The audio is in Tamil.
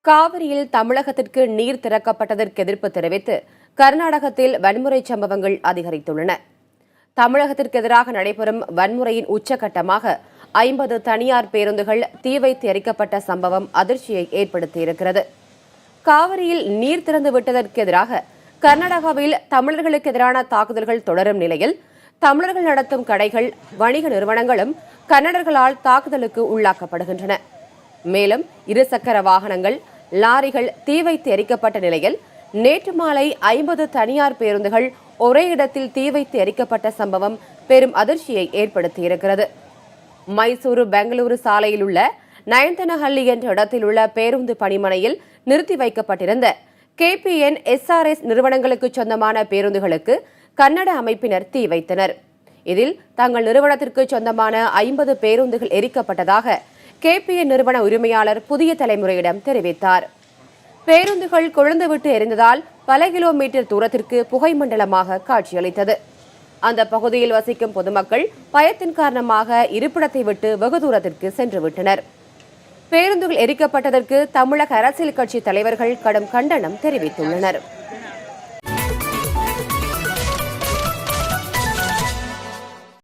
காவிரியில் தமிழகத்திற்கு நீர் திறக்கப்பட்டதற்கு எதிர்ப்பு தெரிவித்து கர்நாடகத்தில் வன்முறை சம்பவங்கள் அதிகரித்துள்ளன. தமிழகத்திற்கு எதிராக நடைபெறும் வன்முறையின் உச்சகட்டமாக 50 தனியார் பேருந்துகள் தீ வைத்து எரிக்கப்பட்ட சம்பவம் அதிர்ச்சியை ஏற்படுத்தியிருக்கிறது. காவிரியில் நீர் திறந்து விட்டதற்கு எதிராக கர்நாடகாவில் தமிழர்களுக்கு எதிரான தாக்குதல்கள் தொடரும் நிலையில் தமிழர்கள் நடத்தும் கடைகள், வணிக நிறுவனங்களும் கன்னடர்களால் தாக்குதலுக்கு உள்ளாக்கப்படுகின்றன. மேலும் இருசக்கர வாகனங்கள், லாரிகள் தீ வைத்து எரிக்கப்பட்ட நிலையில் நேற்று மாலை 50 தனியார் பேருந்துகள் ஒரே இடத்தில் தீ வைத்து எரிக்கப்பட்ட சம்பவம் பெரும் அதிர்ச்சியை ஏற்படுத்தியிருக்கிறது. மைசூரு பெங்களூரு சாலையில் உள்ள நயந்தனஹள்ளி என்ற இடத்தில் உள்ள பேருந்து பணிமனையில் நிறுத்தி வைக்கப்பட்டிருந்த KPN, SRS நிறுவனங்களுக்கு சொந்தமான பேருந்துகளுக்கு கன்னட அமைப்பினர் தீ வைத்தனர். இதில் தங்கள் நிறுவனத்திற்கு சொந்தமான 50 பேருந்துகள் எரிக்கப்பட்டதாக KPN நிறுவன உரிமையாளர் புதிய தலைமுறையிடம் தெரிவித்தார். பேருந்துகள் கொழுந்துவிட்டு எரிந்ததால் பல கிலோமீட்டர் தூரத்திற்கு புகை மண்டலமாக காட்சியளித்தது. அந்த பகுதியில் வசிக்கும் பொதுமக்கள் பயத்தின் காரணமாக இருப்பிடத்தை விட்டு வெகு தூரத்திற்கு சென்றுவிட்டனர். பேருந்துகள் எரிக்கப்பட்டதற்கு தமிழக அரசியல் கட்சி தலைவர்கள் கடும் கண்டனம் தெரிவித்துள்ளனர்.